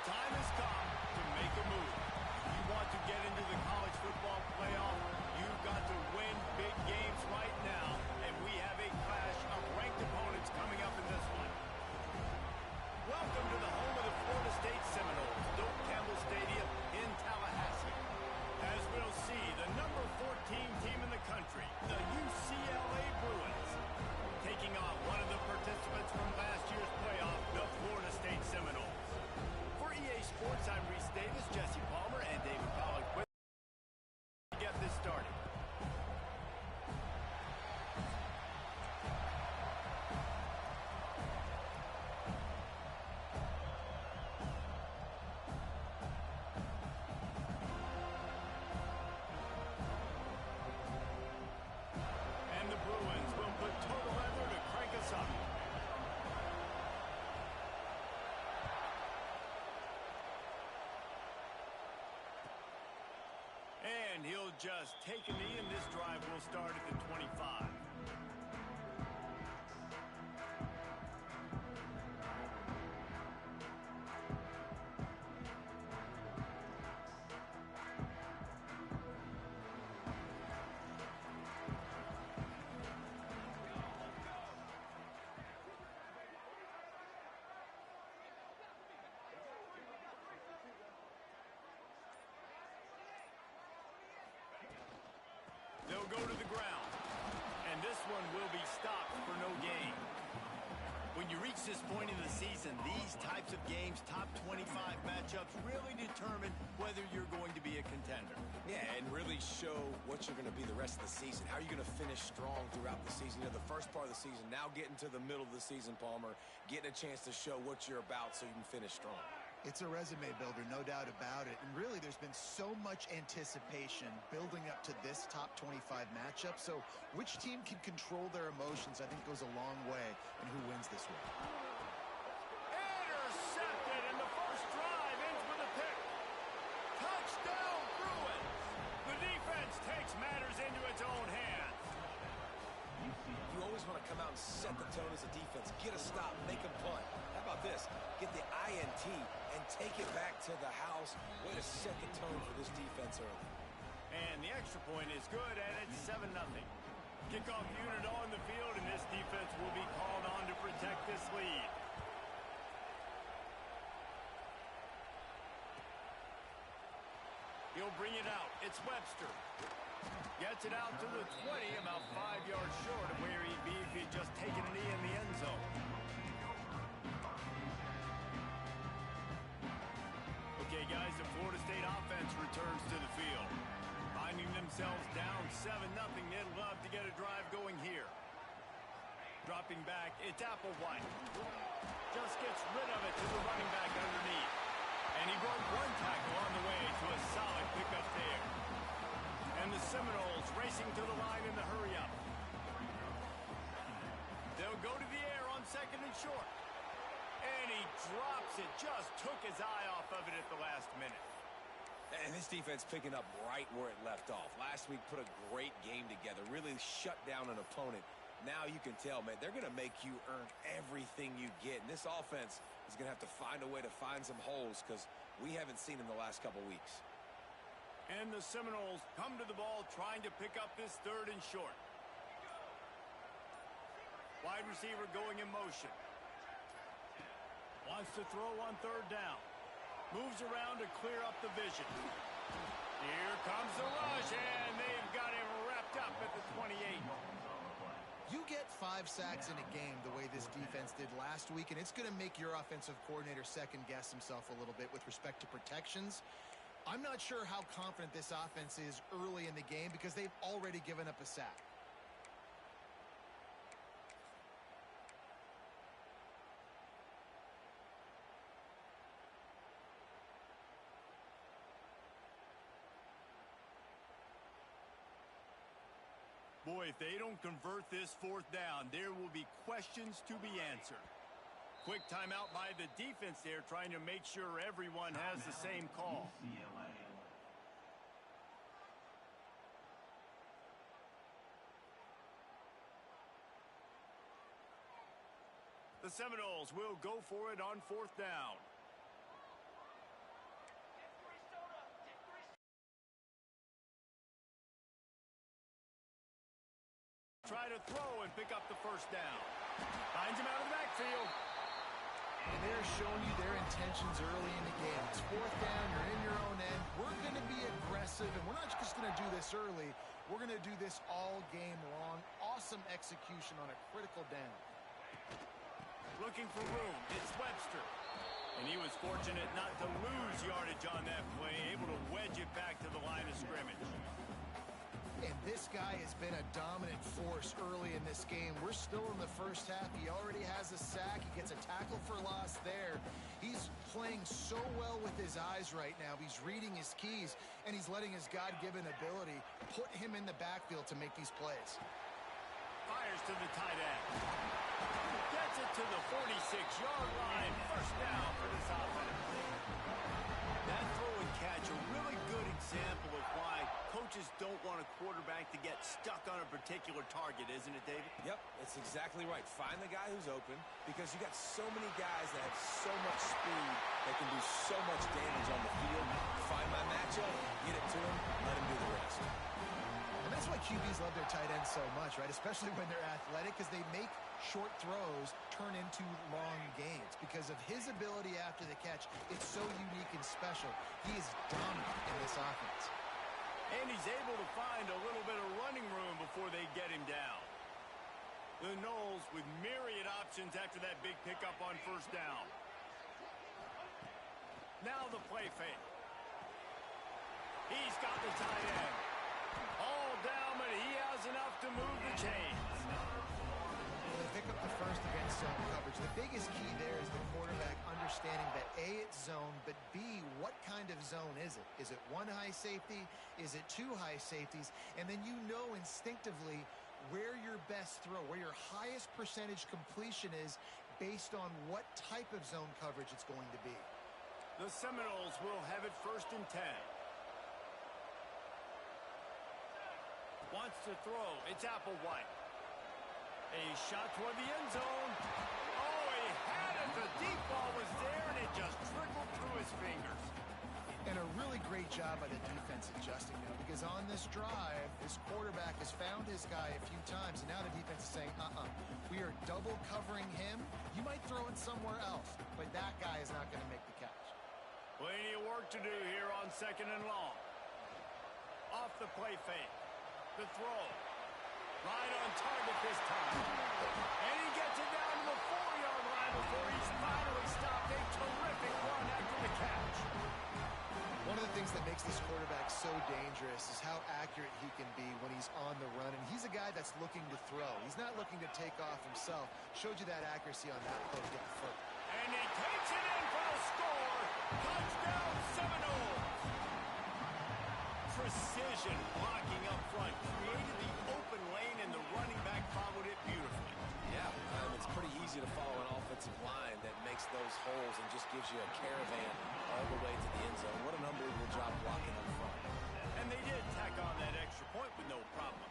The time has come to make a move. If you want to get into the college football playoff, you've got to win big games right now, and we have a clash of ranked opponents coming up in this one. Welcome to the home of the Florida State Seminoles, Doak Campbell Stadium in Tallahassee. As we'll see, the number 14 team in the country, the UCLA Bruins, taking on one of the participants from last year's playoff, the Florida State Seminoles. For EA Sports, I'm Reese Davis, Jesse Palmer, and David Pollack with to get this started. And the Bruins will put total weather to crank us up. And he'll just take a knee, and this drive will start at the 25. They'll go to the ground, and this one will be stopped for no gain. When you reach this point in the season, these types of games, top 25 matchups, really determine whether you're going to be a contender. Yeah, and really show what you're going to be the rest of the season. How are you going to finish strong throughout the season? You know, the first part of the season, now getting to the middle of the season, Palmer, getting a chance to show what you're about so you can finish strong. It's a resume builder, no doubt about it. And really, there's been so much anticipation building up to this top 25 matchup. So which team can control their emotions, I think, goes a long way in who wins this one. Intercepted, and the first drive ends with a pick. Touchdown, Bruins! The defense takes matters into its own hands. You always want to come out and set the tone as a defense. Get a stop, make a punt. How about this? Get the INT and take it back to the house. Way to set the tone for this defense early. And the extra point is good, and it's 7-0. Kickoff unit on the field, and this defense will be called on to protect this lead. He'll bring it out. It's Webster. Gets it out to the 20, about 5 yards short of where he'd be if he'd just taken a knee in the end zone. Okay, guys, the Florida State offense returns to the field. Finding themselves down 7-0, they'd love to get a drive going here. Dropping back, it's Applewhite. Just gets rid of it to the running back underneath. And he broke one tackle on the way to a solid pickup there. And the Seminoles racing to the line in the hurry-up. They'll go to the air on second and short. And he drops it. Just took his eye off of it at the last minute. And this defense picking up right where it left off. Last week put a great game together. Really shut down an opponent. Now you can tell, man, they're going to make you earn everything you get. And this offense is going to have to find a way to find some holes because we haven't seen in the last couple weeks. And the Seminoles come to the ball trying to pick up this third and short. Wide receiver going in motion. Wants to throw on third down. Moves around to clear up the vision. Here comes the rush, and they've got him wrapped up at the 28. You get 5 sacks in a game the way this defense did last week, and it's going to make your offensive coordinator second-guess himself a little bit with respect to protections. I'm not sure how confident this offense is early in the game because they've already given up a sack. Boy, if they don't convert this fourth down, there will be questions to be answered. Quick timeout by the defense there, trying to make sure everyone has the same call. The Seminoles will go for it on fourth down. try to throw and pick up the first down. Finds him out of the backfield. And they're showing you their intentions early in the game. It's fourth down, you're in your own end. We're going to be aggressive, and we're not just going to do this early. We're going to do this all game long. Awesome execution on a critical down. Looking for room. It's Webster. And he was fortunate not to lose yardage on that play, able to wedge it back to the line of scrimmage. And this guy has been a dominant force early in this game. We're still in the first half. He already has a sack. He gets a tackle for loss there. He's playing so well with his eyes right now. He's reading his keys, and he's letting his God-given ability put him in the backfield to make these plays. Fires to the tight end. Gets it to the 46-yard line. First down for this offense. That throw and catch, a really good example of why coaches don't want a quarterback to get stuck on a particular target, isn't it, David? Yep, that's exactly right. Find the guy who's open, because you got so many guys that have so much speed that can do so much damage on the field. Find my matchup, get it to him, let him do the rest. And that's why QBs love their tight ends so much, right? Especially when they're athletic, because they make short throws turn into long gains. Because of his ability after the catch, it's so unique and special. He is dominant in this offense. And he's able to find a little bit of running room before they get him down. The Noles with myriad options after that big pickup on first down. Now the play fake. He's got the tight end. All down, but he has enough to move the chains. They pick up the first against zone coverage. The biggest key there is the quarterback understanding that A, it's zone, but B, what kind of zone is it? Is it one high safety? Is it two high safeties? And then you know instinctively where your best throw, where your highest percentage completion is based on what type of zone coverage it's going to be. The Seminoles will have it 1st and 10. Wants to throw. It's Applewhite. A shot toward the end zone. Oh, he had it. The deep ball was there, and it just trickled through his fingers. And a really great job by the defense adjusting now, because on this drive, this quarterback has found his guy a few times, and now the defense is saying, we are double covering him. You might throw it somewhere else, but that guy is not going to make the catch. Plenty of work to do here on 2nd and long. Off the play fake. The throw. Right on target this time. And he gets it down to the 4-yard line before he's finally stopped. A terrific run after the catch. One of the things that makes this quarterback so dangerous is how accurate he can be when he's on the run. And he's a guy that's looking to throw. He's not looking to take off himself. Showed you that accuracy on that play to get the foot. And he takes it in for the score. Touchdown Seminoles. Precision blocking up front. Created the open lane, and the running back followed it beautifully. Yeah, it's pretty easy to follow an offensive line that makes those holes and just gives you a caravan all the way to the end zone. What an unbelievable job blocking up front. And they did tack on that extra point with no problem.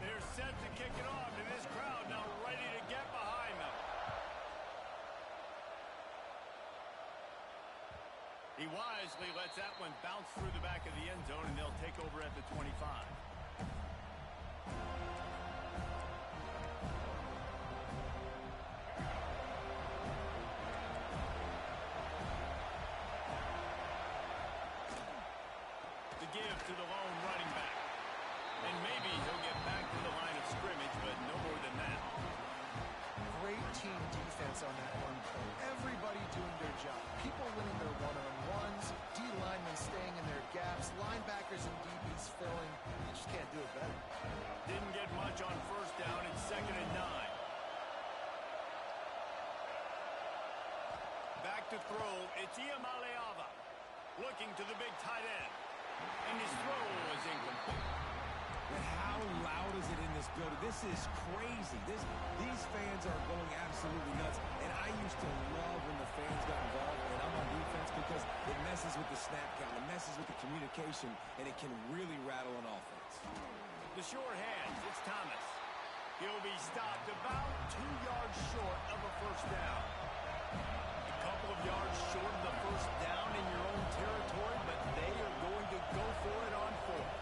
They're set to kick it off, and this crowd now ready to get behind them. He wisely lets that one bounce through the back of the end zone, and they'll take over at the 25. The give to the lone running back. And maybe he'll get back to the line of scrimmage, but no more than that. Great team defense on that one play. Everybody doing their job. People winning their one-on-ones, D-linemen staying in their gaps, linebackers and DBs filling. You just can't do it better. Didn't get much on first down. It's 2nd and 9. Back to throw. It's Iamaleava. Looking to the big tight end. And his throw is incomplete. But how loud is it in this building? This is crazy. These fans are going absolutely nuts. And I used to love when the fans got involved, and I'm on defense, because it messes with the snap count, it messes with the communication, and it can really rattle an offense. The short hands, it's Thomas. He'll be stopped about 2 yards short of a first down. A couple of yards short of the first down in your own territory, but they are going to go for it on 4th.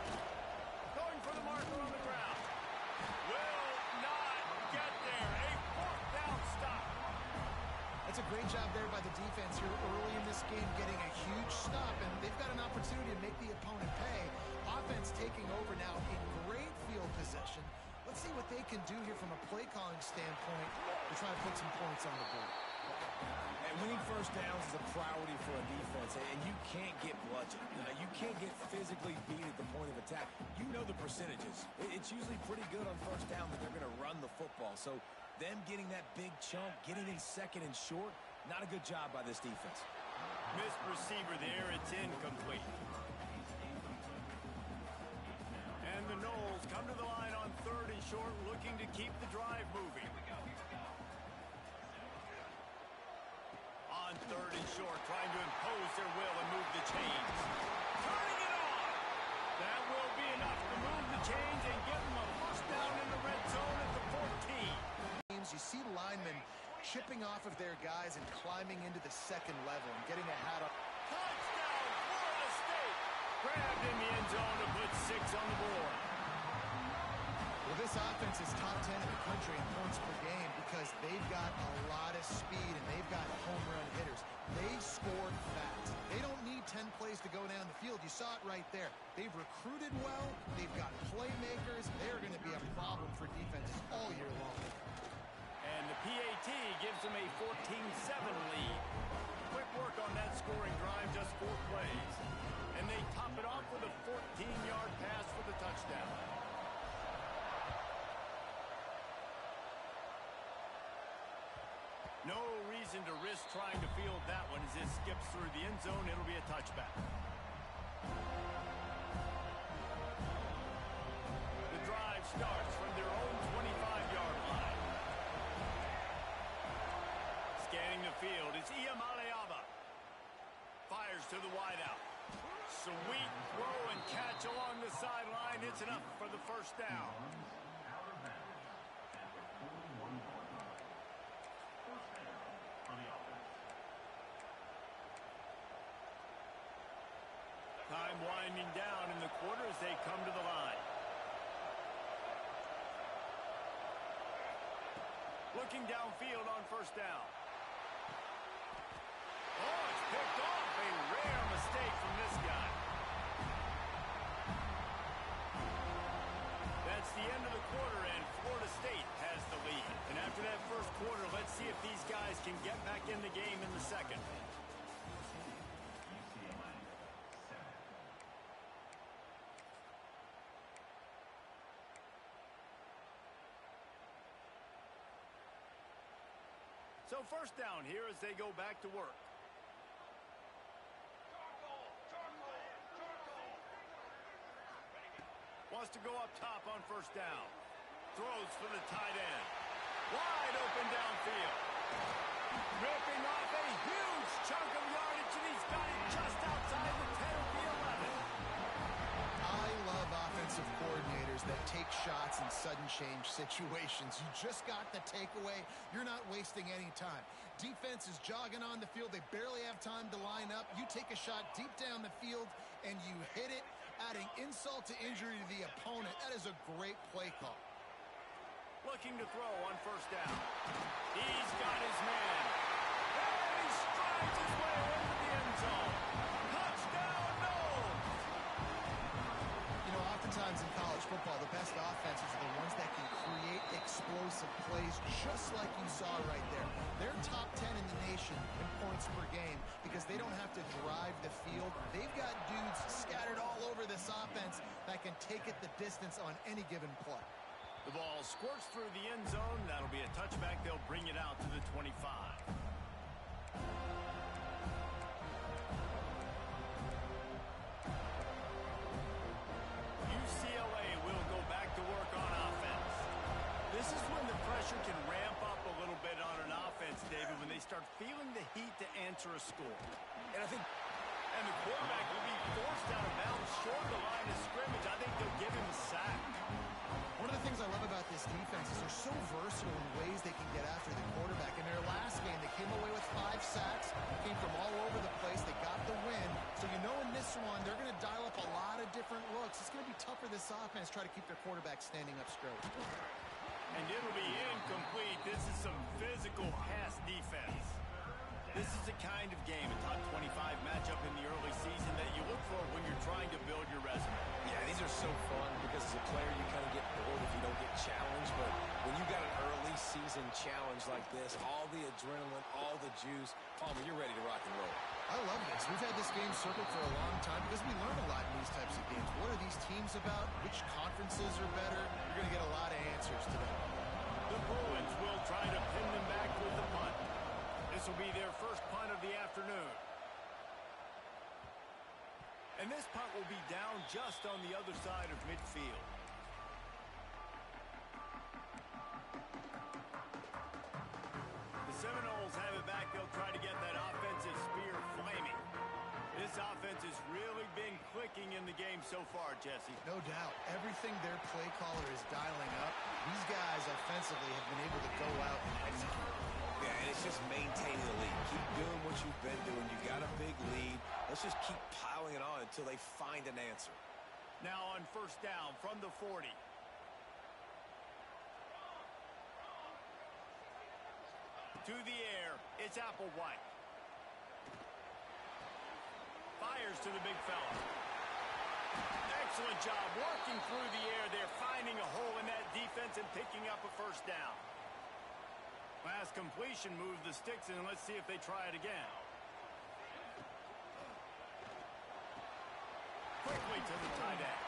Going for the marker on the ground. Will great job there by the defense here early in this game, getting a huge stop, and they've got an opportunity to make the opponent pay. Offense taking over now in great field possession. Let's see what they can do here from a play calling standpoint to try to put some points on the board. And winning first downs is a priority for a defense, and you can't get bludgeoned. You can't get physically beat at the point of attack. You know the percentages. It's usually pretty good on first down that they're going to run the football. So them getting that big chunk, getting in second and short, not a good job by this defense. Missed receiver there. It's incomplete. And the Knowles come to the line on 3rd and short, looking to keep the drive moving. On 3rd and short, trying to impose their will and move the chains. Turning it on! That will be enough to move the chains and give them a first down in the red zone at the 14. You see linemen chipping off of their guys and climbing into the second level and getting a hat up. Touchdown, Florida State! Grabbed in the end zone to put 6 on the board. Well, this offense is top 10 in the country in points per game because they've got a lot of speed and they've got home run hitters. They scored fast. They don't need 10 plays to go down the field. You saw it right there. They've recruited well. They've got playmakers. They're going to be a problem for defenses all year long. And the PAT gives them a 14-7 lead. Quick work on that scoring drive, just 4 plays. And they top it off with a 14-yard pass for the touchdown. No reason to risk trying to field that one as it skips through the end zone. It'll be a touchback. The drive starts from their own 25-yard line. Scanning the field, it's Iamaleava. Fires to the wideout. Sweet throw and catch along the sideline. It's enough for the first down. Time winding down in the quarter as they come to the line. Looking downfield on first down. Oh, it's picked off. A rare mistake from this guy. That's the end of the quarter, and Florida State has the lead. And after that first quarter, let's see if these guys can get back in the game in the second. So first down here as they go back to work. Wants to go up top on first down. Throws for the tight end. Wide open downfield. Ripping off a huge chunk of yardage, and he's got it just outside the 10 of the 11. I love offensive coordinators that take shots in sudden change situations. You just got the takeaway. You're not wasting any time. Defense is jogging on the field. They barely have time to line up. You take a shot deep down the field, and you hit it, adding insult to injury to the opponent. That is a great play call. Looking to throw on first down. He's got his man. And he strides his way into the end zone. Touchdown, Knowles! You know, oftentimes in college football, the best offenses are the ones that can create explosive plays just like you saw right there. They're top 10 in the nation in points per game because they don't have to drive the field. They've got dudes scattered all over this offense that can take it the distance on any given play. The ball squirts through the end zone. That'll be a touchback. They'll bring it out to the 25. UCLA will go back to work on offense. This is when the pressure can ramp up a little bit on an offense, David, when they start feeling the heat to answer a score. And the quarterback will be forced out of bounds short of the line of scrimmage. I think they'll give him a sack. One of the things I love about this defense is they're so versatile in ways they can get after the quarterback. In their last game, they came away with 5 sacks, came from all over the place. They got the win. So you know in this one, they're going to dial up a lot of different looks. It's going to be tough for this offense to try to keep their quarterback standing up straight. And it'll be incomplete. This is some physical pass defense. This is the kind of game, a top 25 matchup in the early season that you look for when you're trying to build your resume. Yeah, these are so fun because as a player you kind of get bored if you don't get challenged. But when you got an early season challenge like this, all the adrenaline, all the juice, Palmer, you're ready to rock and roll. I love this. We've had this game circled for a long time because we learn a lot in these types of games. What are these teams about? Which conferences are better? You're going to get a lot of answers today. The Bruins will try to pin them back with the punt. This will be their first punt of the afternoon. And this punt will be down just on the other side of midfield. The Seminoles have it back. They'll try to get that offensive spear flaming. This offense has really been clicking in the game so far, Jesse. No doubt. Everything their play caller is dialing up, these guys offensively have been able to go out and execute. Yeah, and it's just maintaining the lead. Keep doing what you've been doing. You got a big lead. Let's just keep piling it on until they find an answer. Now on first down from the 40. To the air, it's Applewhite. Fires to the big fella. Excellent job working through the air. They're finding a hole in that defense and picking up a first down. Last completion moved the sticks, and let's see if they try it again. Quickly to the tight end.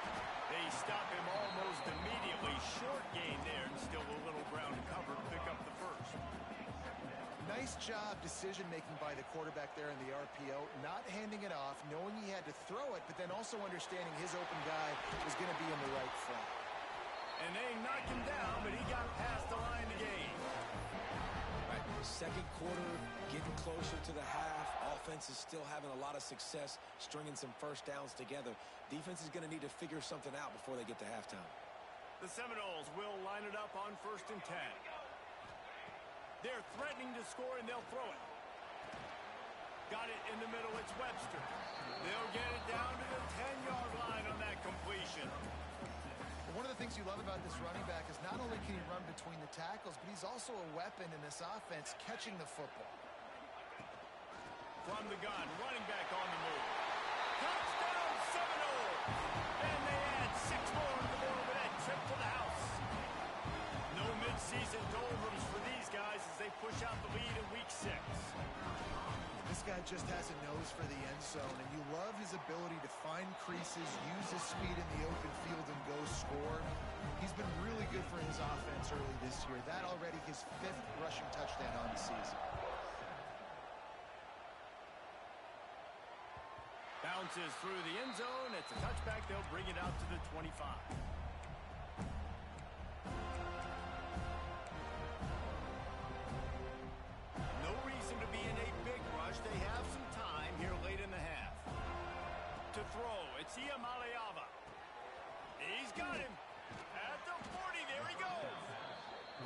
They stop him almost immediately. Short gain there, and still a little ground to cover to pick up the first. Nice job decision-making by the quarterback there in the RPO, not handing it off, knowing he had to throw it, but then also understanding his open guy was going to be in the right front. And they knocked him down, but he got past the line to gain. Right, second quarter, getting closer to the half. Offense is still having a lot of success stringing some first downs together. Defense is going to need to figure something out before they get to halftime. The Seminoles will line it up on 1st and 10. They're threatening to score, and they'll throw it. Got it in the middle. It's Webster. They'll get it down to the 10-yard line on that completion. One of the things you love about this running back is not only can he run between the tackles, but he's also a weapon in this offense catching the football. From the gun, running back on the move. Touchdown, Seminoles! And they add 6 more on the board with that trip to the house. No midseason doldrums for these guys as they push out the lead in week 6. This guy just has a nose for the end zone, and you love his ability to find creases, use his speed in the open field, and go score. He's been really good for his offense early this year. That already his 5th rushing touchdown on the season. Bounces through the end zone. It's a touchback. They'll bring it out to the 25. No reason to be in a big rush. They have some time here late in the half. To throw, it's Iamaleava. He's got him. At the 40, there he goes.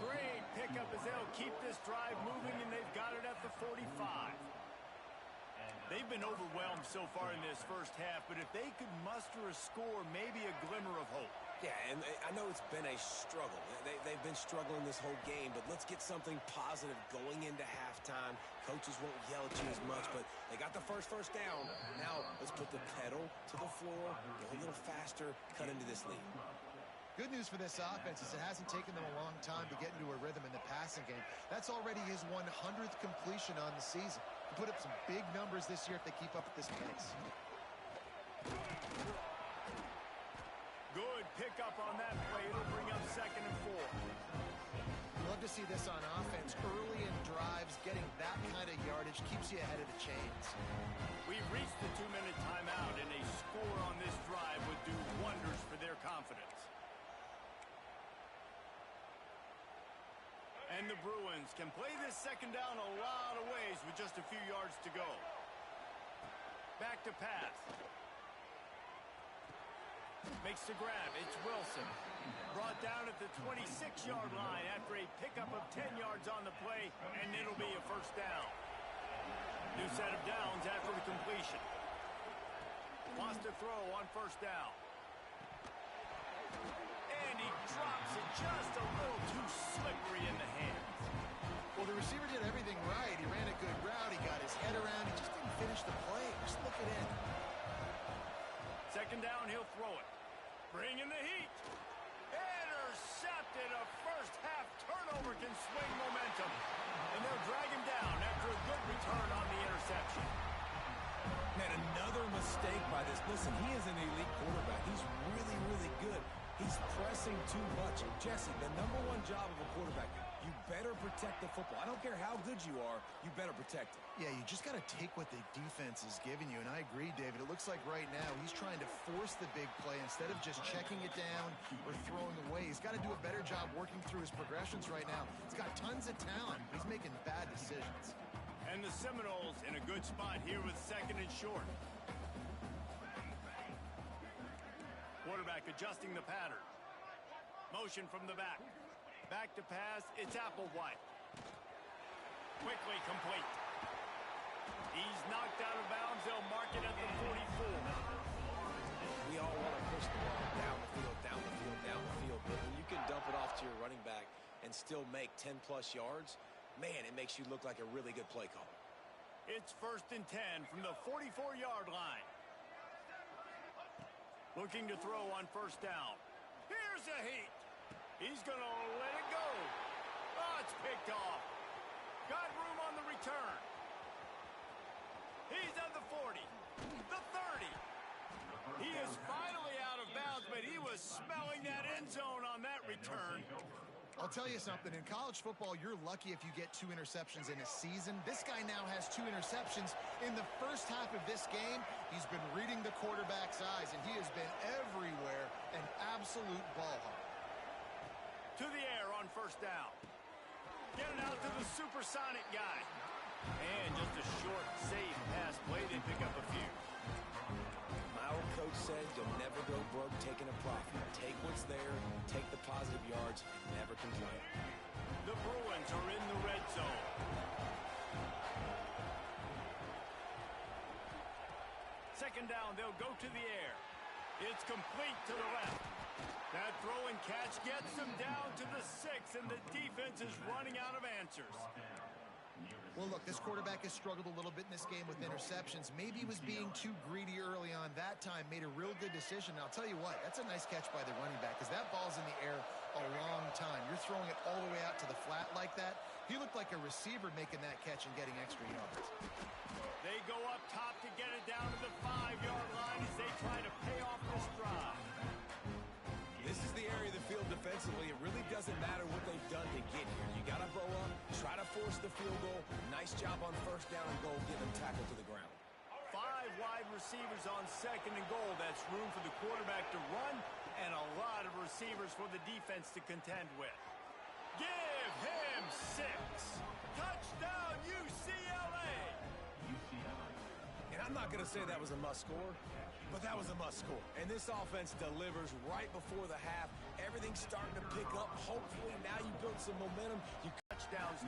Great pickup as they'll keep this drive moving, and they've got it at the 45. They've been overwhelmed so far in this first half, but if they could muster a score, maybe a glimmer of hope. Yeah, and I know it's been a struggle. They've been struggling this whole game, but let's get something positive going into halftime. Coaches won't yell at you as much, but they got the first down. Now let's put the pedal to the floor, go a little faster, cut into this lead. Good news for this offense is it hasn't taken them a long time to get into a rhythm in the passing game. That's already his 100th completion on the season. He'll put up some big numbers this year if they keep up at this pace. Good pickup on that play. It'll bring up 2nd and 4. Love to see this on offense. Early in drives, getting that kind of yardage keeps you ahead of the chains. We've reached the 2-minute timeout, and a score on this drive would do wonders for their confidence. And the Bruins can play this second down a lot of ways with just a few yards to go. Back to pass. Makes the grab. It's Wilson. Brought down at the 26-yard line after a pickup of 10 yards on the play, and it'll be a first down. New set of downs after the completion. Wants to throw on first down. And he drops it just a little too slippery in the hands. Well, the receiver did everything right. He ran a good route. He got his head around. He just didn't finish the play. Just look at it. Second down, he'll throw it. Bring in the heat. Intercepted. A first half turnover can swing momentum. And they'll drag him down after a good return on the interception. Man, another mistake by this. Listen, he is an elite quarterback. He's really, really good. He's pressing too much. Jesse, the number one job of a quarterback, you better protect the football. I don't care how good you are, you better protect it. Yeah, you just got to take what the defense is giving you. And I agree, David. It looks like right now he's trying to force the big play instead of just checking it down or throwing away. He's got to do a better job working through his progressions right now. He's got tons of talent, but he's making bad decisions. And the Seminoles in a good spot here with second and short. Quarterback adjusting the pattern. Motion from the back. Back to pass. It's Applewhite. Quickly complete. He's knocked out of bounds. They'll mark it at the 44. We all want to push the ball down the field, down the field, down the field. But when you can dump it off to your running back and still make 10-plus yards, man, it makes you look like a really good play caller. It's 1st and 10 from the 44-yard line. Looking to throw on first down. Here's a heat. He's going to let it go. Oh, it's picked off. Got room on the return. He's at the 40. The 30. He is finally out of bounds, but he was smelling that end zone on that return. I'll tell you something. In college football, you're lucky if you get 2 interceptions in a season. This guy now has 2 interceptions. In the first half of this game, he's been reading the quarterback's eyes, and he has been everywhere, an absolute ball hawk. To the air on first down. Get it out to the supersonic guy. And just a short, safe pass play. They pick up a few. My old coach said you'll never go broke taking a profit. Take what's there, take the positive yards, and never complain. The Bruins are in the red zone. Second down, they'll go to the air. It's complete to the left. That throw and catch gets them down to the 6, and the defense is running out of answers. Well, look, this quarterback has struggled a little bit in this game with interceptions. Maybe he was being too greedy early on that time, made a real good decision. And I'll tell you what, that's a nice catch by the running back because that ball's in the air a long time. You're throwing it all the way out to the flat like that. He looked like a receiver making that catch and getting extra yards. They go up top to get it down to the 5-yard line as they try to pay off this drive. This is the area of the field defensively. It really doesn't matter what they've done to get here. You got to blow up, try to force the field goal. Nice job on first down and goal, get them tackled to the ground. 5 wide receivers on second and goal. That's room for the quarterback to run and a lot of receivers for the defense to contend with. Give him 6. Touchdown, UCLA. And I'm not going to say that was a must score, but that was a must score. And this offense delivers right before the half. Everything's starting to pick up. Hopefully now you build some momentum. Touchdowns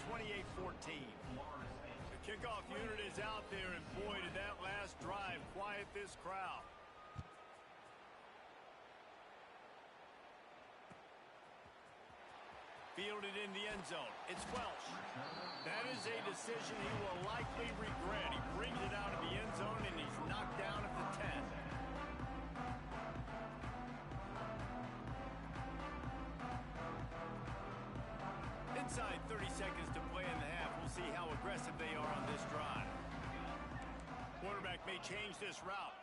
28-14. The kickoff unit is out there, and boy, did that last drive quiet this crowd. Fielded in the end zone. It's Welsh. That is a decision he will likely regret. He brings it out of the end zone, and he's knocked down at the 10. Inside 30 seconds to play in the half. We'll see how aggressive they are on this drive. Quarterback may change this route.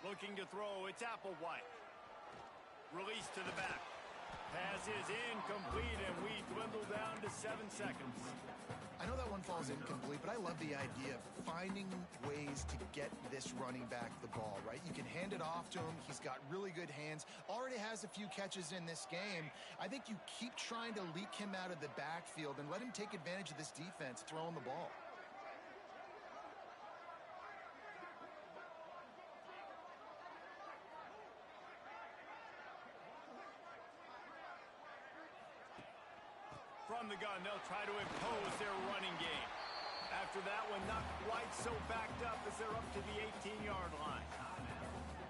Looking to throw. It's Applewhite. Release to the back. Pass is incomplete, and we dwindle down to 7 seconds. I know that one falls incomplete, but I love the idea of finding ways to get this running back the ball, right? You can hand it off to him. He's got really good hands. Already has a few catches in this game. I think you keep trying to leak him out of the backfield and let him take advantage of this defense throwing the ball. From the gun, they'll try to impose their running game. After that one, not quite so backed up as they're up to the 18-yard line.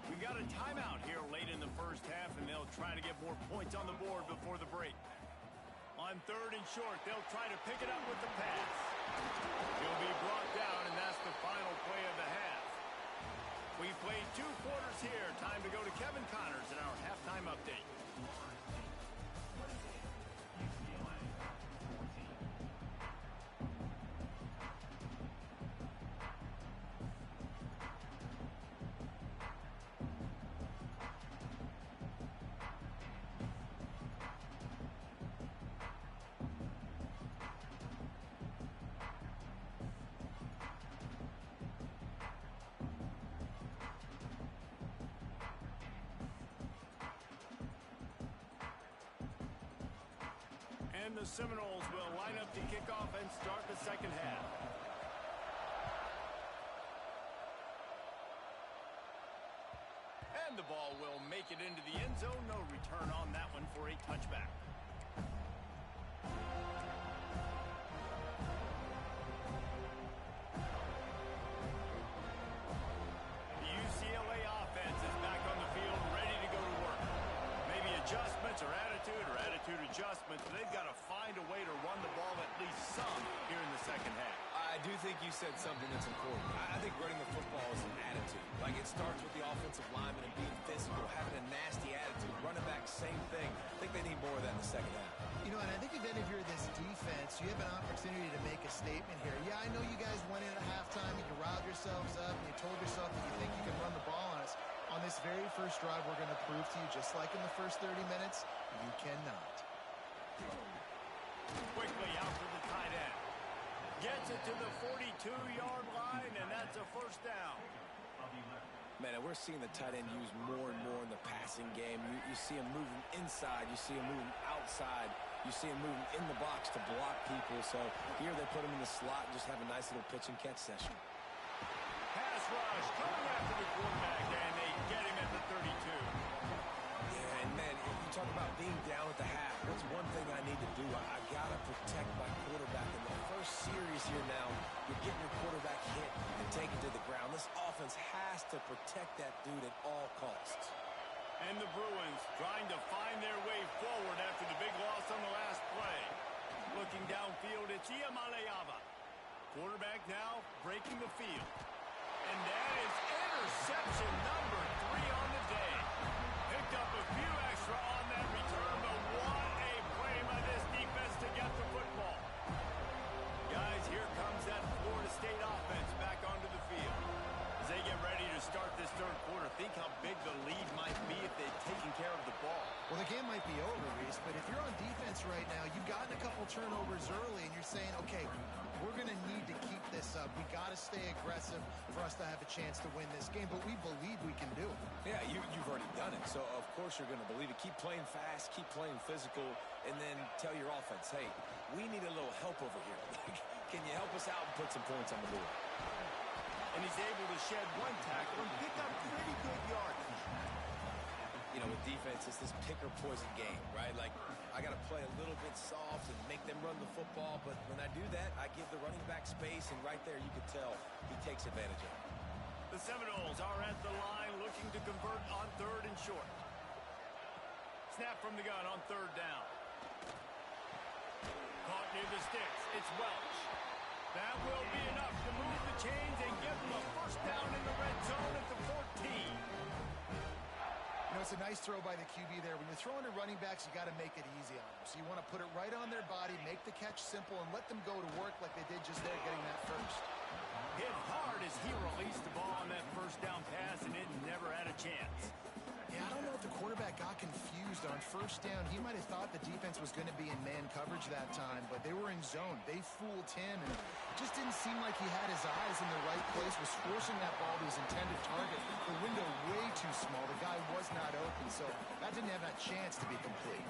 We got a timeout here late in the first half, and they'll try to get more points on the board before the break. On On third and short, they'll try to pick it up with the pass. He'll be brought down, and that's the final play of the half. We've played 2 quarters here. Time to go to Kevin Connors in our halftime update. And the Seminoles will line up to kick off and start the second half. And the ball will make it into the end zone. No return on that one for a touchback. The UCLA offense is back on the field, ready to go to work. Maybe adjustments or attitude adjustments. They've got to find a way to run the ball at least some here in the second half. I do think you said something that's important. I think running the football is an attitude. Like, it starts with the offensive lineman and being physical, having a nasty attitude. Running back, same thing. I think they need more of that in the second half. You know, and I think if any of you are this defense, you have an opportunity to make a statement here. Yeah, I know you guys went in at halftime and you riled yourselves up and you told yourself that you think you can run the ball on us. On this very first drive, we're going to prove to you, just like in the first 30 minutes, you cannot. Quickly out to the tight end. Gets it to the 42-yard line, and that's a first down. Man, and we're seeing the tight end used more and more in the passing game. You see him moving inside. You see him moving outside. You see him moving in the box to block people. So here they put him in the slot and just have a nice little pitch and catch session. Pass rush coming after the quarterback, and they get him at the 32. Yeah, and man, you talk about being down at the half. What's one thing I need to do? I got to protect my quarterback. In the first series here now, you're getting your quarterback hit and taken to the ground. This offense has to protect that dude at all costs. And the Bruins trying to find their way forward after the big loss on the last play. Looking downfield, it's Iamaleava. Quarterback now breaking the field. And that is interception number 3 on the day. Picked up a few extra on that return, but what a play by this defense to get the football. Guys, here comes that Florida State offense back onto the field. As they get ready to start this third quarter, think how big the lead might be if they'd taken care of the ball. Well, the game might be over, Reese, but if you're on defense right now, you've gotten a couple turnovers early, and you're saying, okay, we're going to need to keep this up. We got to stay aggressive for us to have a chance to win this game, but we believe we can do it. Yeah, you've already done it, so of course you're going to believe it. Keep playing fast, keep playing physical, and then tell your offense, hey, we need a little help over here. Can you help us out and put some points on the board? And he's able to shed one tackle and pick up pretty good yardage. You know, with defense, it's this pick-or-poison game, right? Like, I got to play a little bit soft and make them run the football, but when I do that, I give the running back space, and right there you can tell he takes advantage of it. The Seminoles are at the line looking to convert on third and short. Snap from the gun on third down. Caught near the sticks. It's Welch. That will be enough to move the chains and give them a first down in the red zone at the 14. You know, it's a nice throw by the QB there. When you're throwing to running backs, you got to make it easy on them. So you want to put it right on their body, make the catch simple, and let them go to work like they did just there getting that first. Hit hard as he released the ball on that first down pass, and it never had a chance. Yeah, I don't know if the quarterback got confused on first down. He might have thought the defense was going to be in man coverage that time, but they were in zone. They fooled him, and it just didn't seem like he had his eyes in the right place, was forcing that ball to his intended target. The window way too small. The guy was not open, so that didn't have that chance to be complete.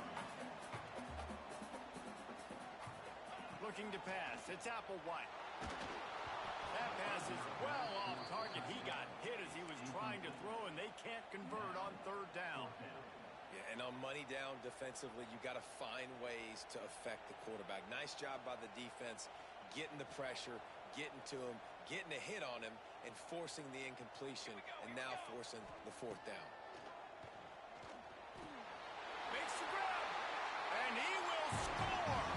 Looking to pass. It's Applewhite. That pass is well off target. He got hit as he was trying to throw, and they can't convert on third down. Yeah, and on money down defensively, you got to find ways to affect the quarterback. Nice job by the defense, getting the pressure, getting to him, getting a hit on him, and forcing the incompletion, and now forcing the fourth down. Makes the grab, and he will score.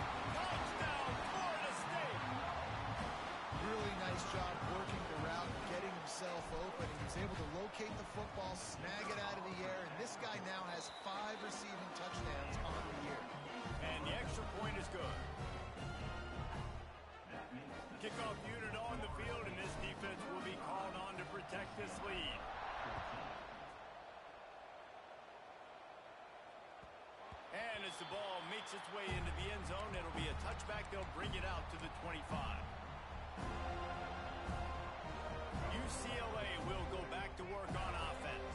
able to locate the football, snag it out of the air, and this guy now has 5 receiving touchdowns on the year. And the extra point is good. Kickoff unit on the field, and this defense will be called on to protect this lead. And as the ball makes its way into the end zone, it'll be a touchback. They'll bring it out to the 25. UCLA will go back to work on offense.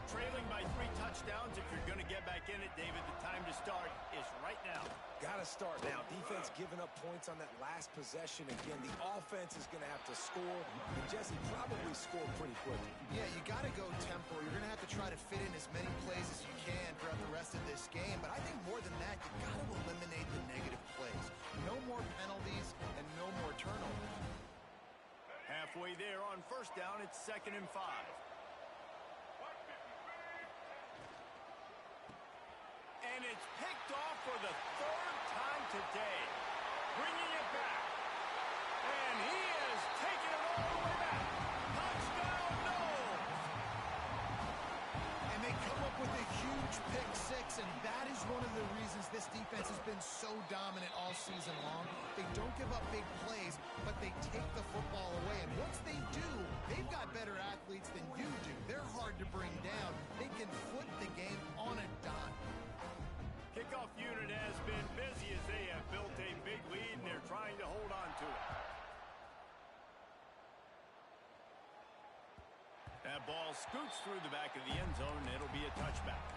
Trailing by 3 touchdowns. If you're going to get back in it, David, the time to start is right now. Got to start now. Defense giving up points on that last possession. Again, the offense is going to have to score. And Jesse probably score pretty quickly. Yeah, you got to go tempo. You're going to have to try to fit in as many plays as you can throughout the rest of this game. But I think more than that, you got to eliminate the negative plays. No more penalties and no more turnovers. Halfway there on first down, it's 2nd and 5. And it's picked off for the 3rd time today. Bringing it back. And he has taken it all the way back. Touchdown, Knowles! And they come up with a huge pick 6, and that is one of the reasons this defense has been so dominant all season long. They don't give up big plays, but they take the football away. And once they do, they've got better athletes than you do. They're hard to bring down. They can flip the game on a dime. Kickoff unit has been busy as they have built a big lead, and they're trying to hold on to it. That ball scoots through the back of the end zone, and it'll be a touchback.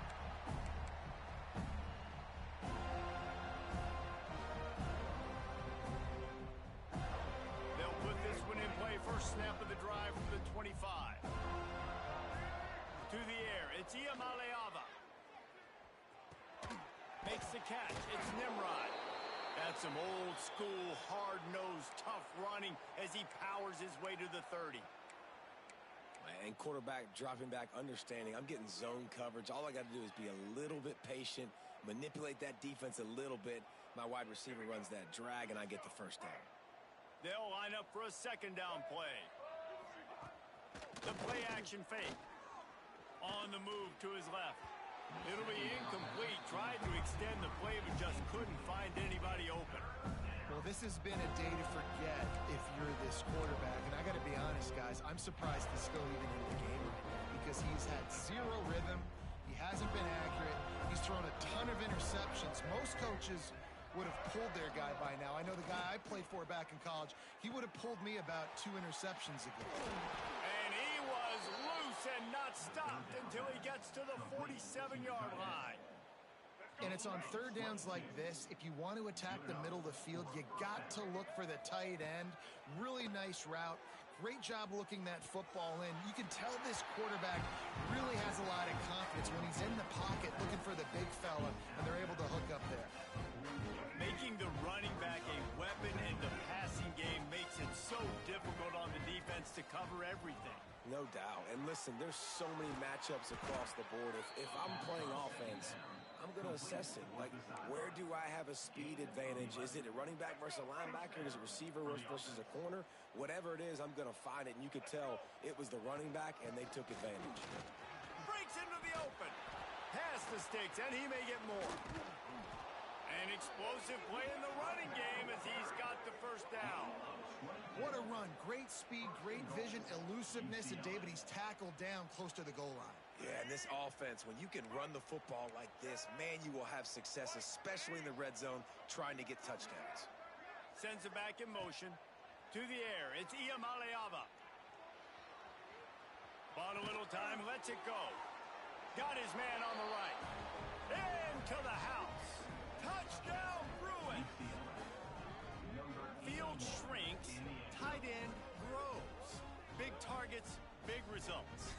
They'll put this one in play. First snap of the drive from the 25. To the air, it's Iamaleava. Makes the catch. It's Nimrod. That's some old school, hard-nosed, tough running as he powers his way to the 30. And quarterback dropping back, understanding. I'm getting zone coverage. All I got to do is be a little bit patient, manipulate that defense a little bit. My wide receiver runs that drag, and I get the first down. They'll line up for a 2nd down play. The play action fake. On the move to his left. It'll be incomplete. Tried to extend the play, but just couldn't find anybody open. Well, this has been a day to forget if you're this quarterback. And I got to be honest, guys, I'm surprised he's still even in the game right now because he's had 0 rhythm. He hasn't been accurate. He's thrown a ton of interceptions. Most coaches would have pulled their guy by now. I know the guy I played for back in college, he would have pulled me about 2 interceptions ago. And he was loose and not stopped until he gets to the 47-yard line. And it's on 3rd downs like this. If you want to attack the middle of the field, you got to look for the tight end. Really nice route. Great job looking that football in. You can tell this quarterback really has a lot of confidence when he's in the pocket looking for the big fella, and they're able to hook up there. Making the running back a weapon in the passing game makes it so difficult on the defense to cover everything. No doubt. And listen, there's so many matchups across the board. If I'm playing offense, I'm going to assess it. Like, where do I have a speed advantage? Is it a running back versus a linebacker? Is it receiver versus a corner? Whatever it is, I'm going to find it. And you could tell it was the running back, and they took advantage. Breaks into the open. Past the sticks, and he may get more. An explosive play in the running game as he's got the first down. What a run. Great speed, great vision, elusiveness, and David, he's tackled down close to the goal line. Yeah, and this offense, when you can run the football like this, man, you will have success, especially in the red zone, trying to get touchdowns. Sends it back in motion. To the air, it's Iamaleava. Bought a little time, lets it go. Got his man on the right. Into the house. Touchdown, Bruin. Field shrinks, tight end grows. Big targets, big results.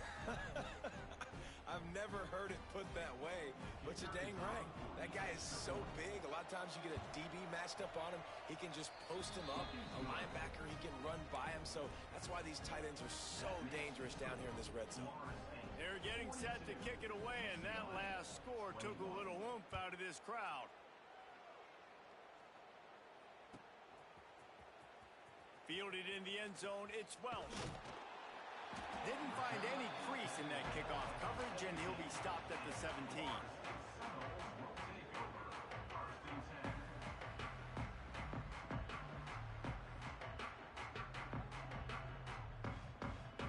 I've never heard it put that way, but you're dang right. That guy is so big. A lot of times you get a DB matched up on him. He can just post him up. A linebacker, he can run by him. So that's why these tight ends are so dangerous down here in this red zone. They're getting set to kick it away, and that last score took a little oomph out of this crowd. Fielded in the end zone, it's Welsh. Didn't find any facing that kickoff coverage, and he'll be stopped at the 17.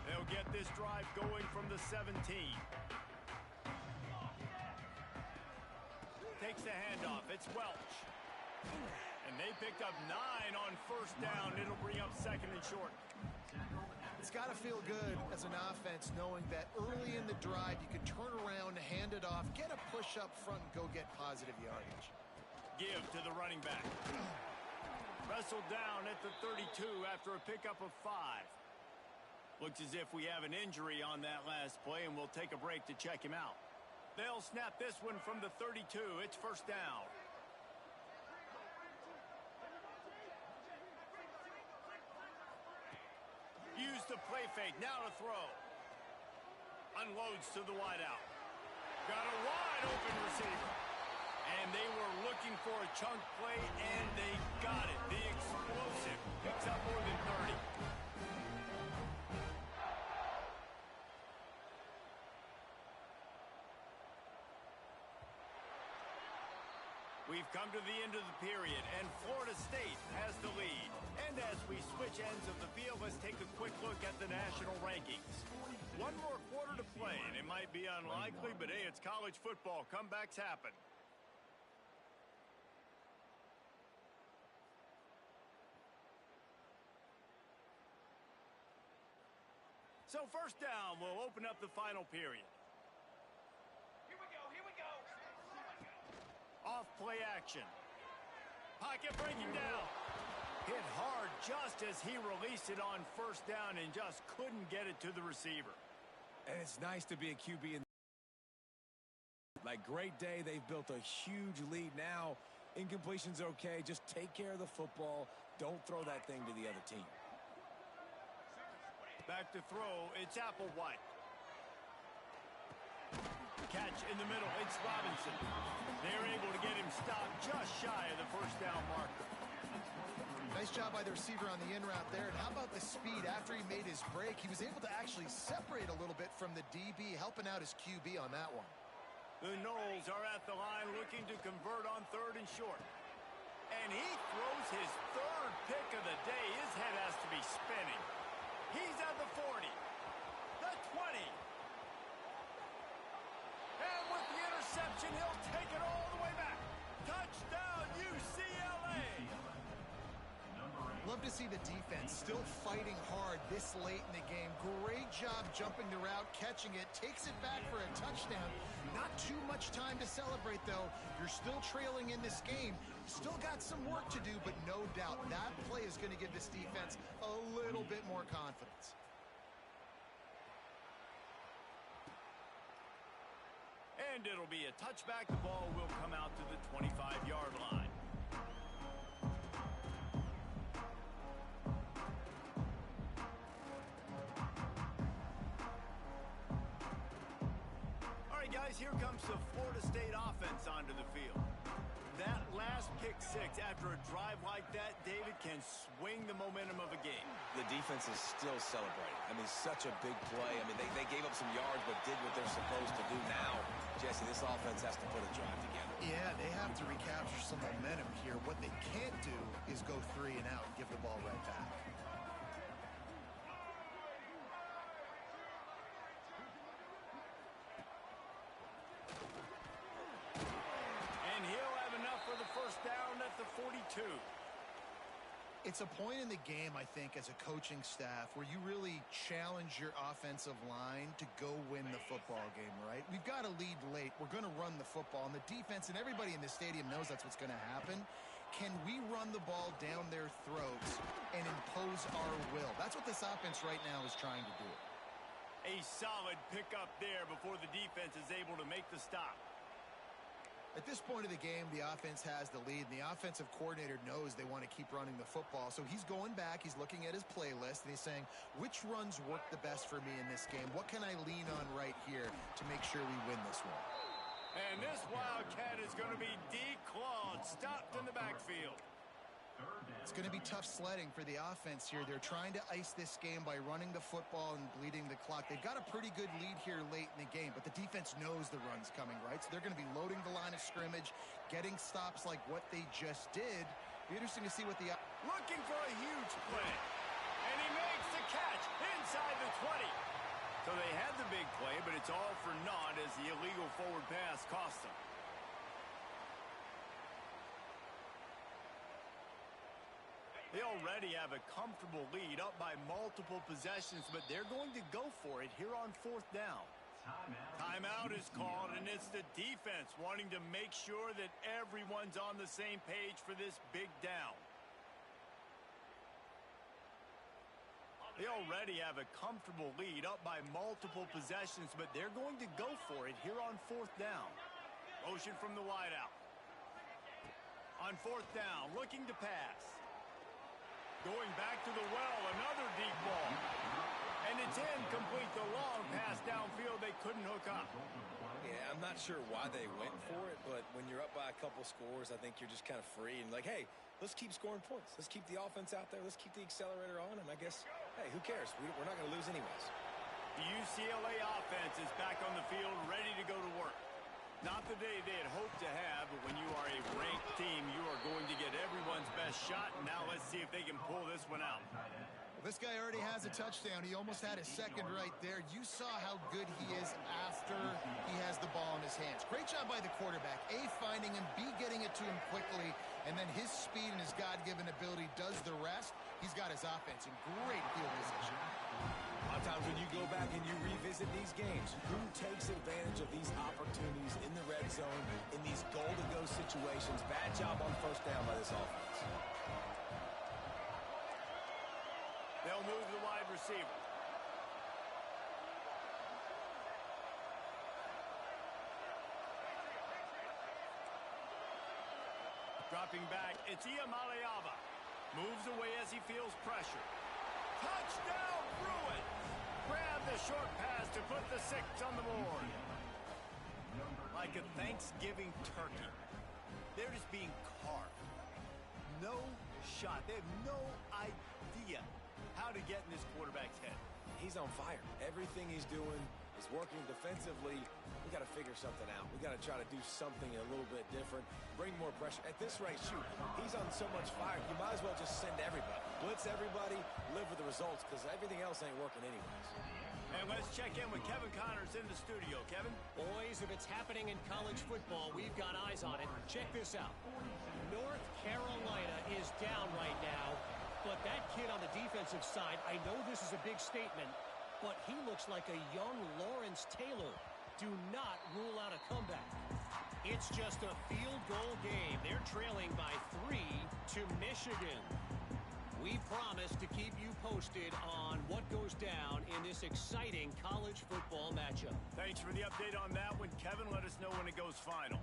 They'll get this drive going from the 17. Takes the handoff. It's Welch. And they picked up 9 on first down. It'll bring up second and short. It's got to feel good as an offense knowing that early in the drive you can turn around, hand it off, get a push up front, and go get positive yardage. Give to the running back. Wrestled down at the 32 after a pickup of 5. Looks as if we have an injury on that last play, and we'll take a break to check him out. They'll snap this one from the 32. It's first down. Use the play fake. Now to throw. Unloads to the wideout. Got a wide open receiver. And they were looking for a chunk play, and they got it. The explosive picks up more than 30. We've come to the end of the period, and Florida State has the lead. And as we switch ends of the field, let's take a quick look at the national rankings. One more quarter to play, and it might be unlikely, but hey, it's college football. Comebacks happen. So first down, we'll open up the final period. Here we go, here we go. Off play action. Pocket breaking down. Hit hard just as he released it on first down and just couldn't get it to the receiver. And it's nice to be a QB in. Like, great day. They've built a huge lead now. Incompletion's okay. Just take care of the football. Don't throw that thing to the other team. Back to throw. It's Applewhite. Catch in the middle. It's Robinson. They're able to get him stopped just shy of the first down marker. Nice job by the receiver on the in route there. And how about the speed after he made his break? He was able to actually separate a little bit from the DB, helping out his QB on that one. The Noles are at the line looking to convert on third and short. And he throws his third pick of the day. His head has to be spinning. He's at the 40. The 20. And with the interception, he'll take it all the way back. Touchdown, UCLA. Love to see the defense still fighting hard this late in the game. Great job jumping the route, catching it, takes it back for a touchdown. Not too much time to celebrate, though. You're still trailing in this game. Still got some work to do, but no doubt that play is going to give this defense a little bit more confidence. And it'll be a touchback. The ball will come out to the 25-yard line. All right, guys, here comes the Florida State offense onto the field. That last pick six after a drive like that, David, can swing the momentum of a game. The defense is still celebrating. I mean, such a big play. I mean, they gave up some yards but did what they're supposed to do. Now, Jesse, this offense has to put a drive together. Yeah, they have to recapture some momentum here. What they can't do is go 3 and out and give the ball right back. And he'll have enough for the first down at the 42. It's a point in the game, I think, as a coaching staff where you really challenge your offensive line to go win the football game, right? We've got to lead late. We're going to run the football. And the defense and everybody in the stadium knows that's what's going to happen. Can we run the ball down their throats and impose our will? That's what this offense right now is trying to do. A solid pickup there before the defense is able to make the stop. At this point of the game, the offense has the lead, and the offensive coordinator knows they want to keep running the football. So he's going back, he's looking at his playlist, and he's saying, which runs work the best for me in this game? What can I lean on right here to make sure we win this one? And this Wildcat is going to be declawed, stopped in the backfield. It's going to be tough sledding for the offense here. They're trying to ice this game by running the football and bleeding the clock. They've got a pretty good lead here late in the game, but the defense knows the run's coming, right? So they're going to be loading the line of scrimmage, getting stops like what they just did. Be interesting to see what the... Looking for a huge play. And he makes the catch inside the 20. So they had the big play, but it's all for naught as the illegal forward pass cost them. They already have a comfortable lead up by multiple possessions, but they're going to go for it here on 4th down. Timeout is called, and it's the defense wanting to make sure that everyone's on the same page for this big down. They already have a comfortable lead up by multiple possessions, but they're going to go for it here on 4th down. Motion from the wideout. On 4th down, looking to pass. Going back to the well, another deep ball. And it's incomplete. The long pass downfield, they couldn't hook up. Yeah, I'm not sure why they went for it, but when you're up by a couple scores, I think you're just kind of free and like, hey, let's keep scoring points. Let's keep the offense out there. Let's keep the accelerator on, and I guess, hey, who cares? We're not going to lose anyways. The UCLA offense is back on the field, ready to go to work. Not the day they had hoped to have, but when you are a ranked team, you are going to get everyone's best shot. And now let's see if they can pull this one out. Well, this guy already has a touchdown. He almost had a second right there. You saw how good he is after he has the ball in his hands. Great job by the quarterback. A, finding him, B, getting it to him quickly, and then his speed and his God-given ability does the rest. He's got his offense in great field position. A lot of times when you go back and you revisit these games, who takes advantage of these opportunities in the red zone, in these goal-to-go situations? Bad job on 1st down by this offense. They'll move the wide receiver. Dropping back, it's Iamaleava. Moves away as he feels pressure. Touchdown, Bruins! Grab the short pass to put the 6 on the board. Like a Thanksgiving turkey. They're just being carved. No shot. They have no idea how to get in this quarterback's head. He's on fire. Everything he's doing is working defensively. We got to figure something out. We got to try to do something a little bit different. Bring more pressure. At this rate, shoot, he's on so much fire. You might as well just send everybody. Blitz everybody, live with the results, because everything else ain't working anyways. And let's check in with Kevin Connors in the studio. Kevin? Boys, if it's happening in college football, we've got eyes on it. Check this out. North Carolina is down right now, but that kid on the defensive side, I know this is a big statement, but he looks like a young Lawrence Taylor. Do not rule out a comeback. It's just a field goal game. They're trailing by 3 to Michigan. We promise to keep you posted on what goes down in this exciting college football matchup. Thanks for the update on that one, Kevin. Let us know when it goes final.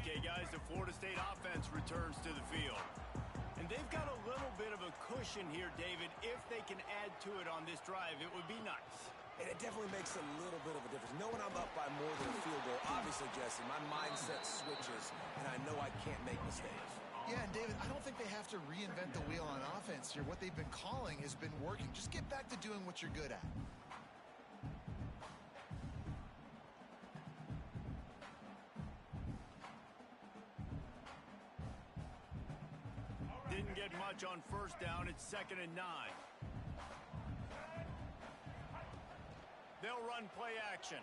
Okay, guys, the Florida State offense returns to the field. And they've got a little bit of a cushion here, David. If they can add to it on this drive, it would be nice. And it definitely makes a little bit of a difference. Knowing I'm up by more than a field goal, obviously, Jesse, my mindset switches, and I know I can't make mistakes. Yeah, and David, I don't think they have to reinvent the wheel on offense here. What they've been calling has been working. Just get back to doing what you're good at. Didn't get much on 1st down. It's 2nd and 9. They'll run play action.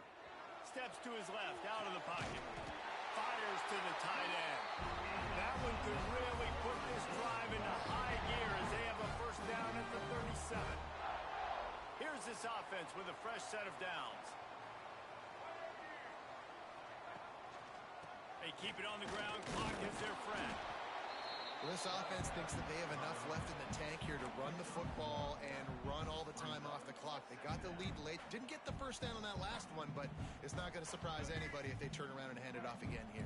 Steps to his left, out of the pocket. Fires to the tight end. That one could really put this drive into high gear as they have a 1st down at the 37. Here's this offense with a fresh set of downs. They keep it on the ground. Clock is their friend. Well, this offense thinks that they have enough left in the tank here to run the football and run all the time off the clock. They got the lead late. Didn't get the 1st down on that last one, but it's not going to surprise anybody if they turn around and hand it off again here.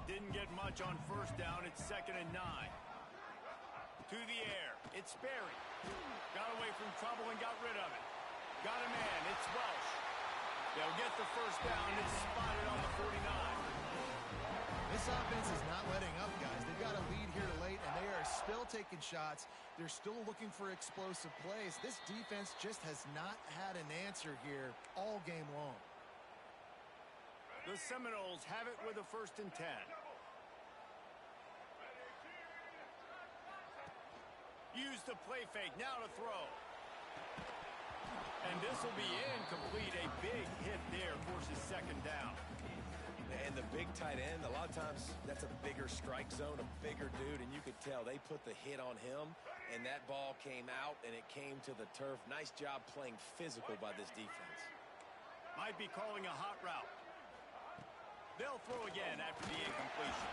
Didn't get much on 1st down. It's 2nd and 9. To the air. It's Sperry. Got away from trouble and got rid of it. Got a man. It's Welsh. They'll get the first down. It's spotted on the 49. This offense is not letting up, guys. They've got a lead here late, and they are still taking shots. They're still looking for explosive plays. This defense just has not had an answer here all game long. The Seminoles have it with a 1st and 10. Use the play fake. Now to throw. And this will be incomplete. A big hit there forces 2nd down. And the big tight end, a lot of times that's a bigger strike zone, a bigger dude, and you could tell they put the hit on him, and that ball came out, and it came to the turf. Nice job playing physical by this defense. Might be calling a hot route. They'll throw again after the incompletion.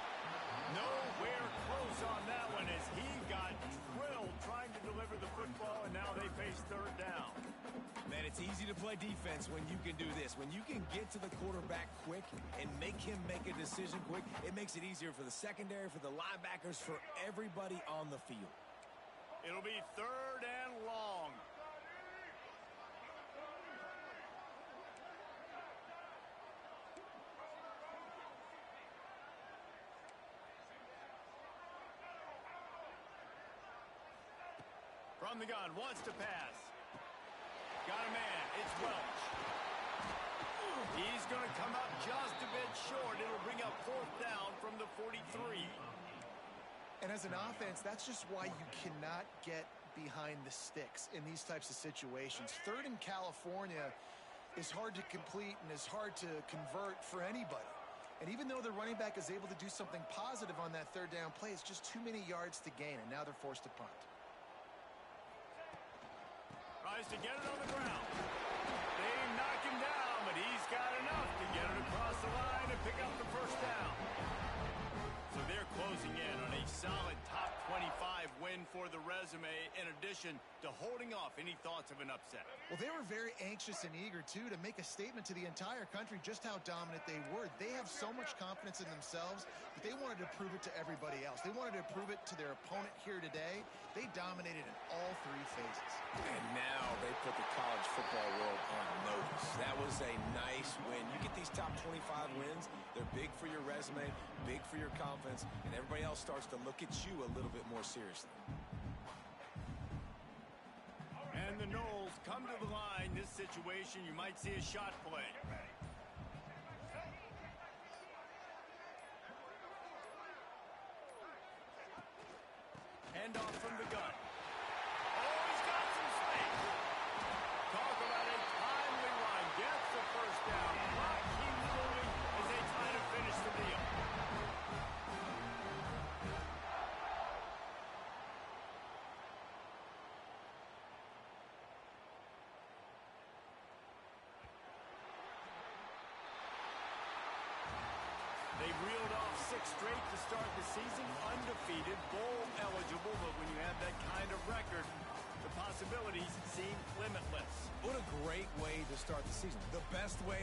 Nowhere close on that one as he got drilled trying to deliver the football, and now they face 3rd down. Man, it's easy to play defense when you can do this. When you can get to the quarterback quick and make him make a decision quick, it makes it easier for the secondary, for the linebackers, for everybody on the field. It'll be 3rd and long. From the gun, wants to pass. Got a man. It's Welch. He's going to come up just a bit short. It'll bring up 4th down from the 43. And as an offense, that's just why you cannot get behind the sticks in these types of situations. 3rd in California is hard to complete and is hard to convert for anybody. And even though the running back is able to do something positive on that 3rd down play, it's just too many yards to gain, and now they're forced to punt. Tries to get it on the ground. They knock him down, but he's got enough to get it across the line and pick up the 1st down. So they're closing in on a solid top 25 win for the resume, in addition to holding off any thoughts of an upset. Well, they were very anxious and eager, too, to make a statement to the entire country just how dominant they were. They have so much confidence in themselves that they wanted to prove it to everybody else. They wanted to prove it to their opponent here today. They dominated in all 3 phases. And now they put the college football world on notice. That was a nice win. You get these top 25 wins, they're big for your resume, big for your confidence, and everybody else starts to look at you a little bit more seriously. And the Noles come to the line. This situation, you might see a shot play. Handoff from the gun. Oh, he's got some space. Talk about a timely run. Gets the 1st down. Clock keeps moving as they try to finish the deal. They reeled off 6 straight to start the season, undefeated, bowl eligible, but when you have that kind of record, the possibilities seem limitless. What a great way to start the season. The best way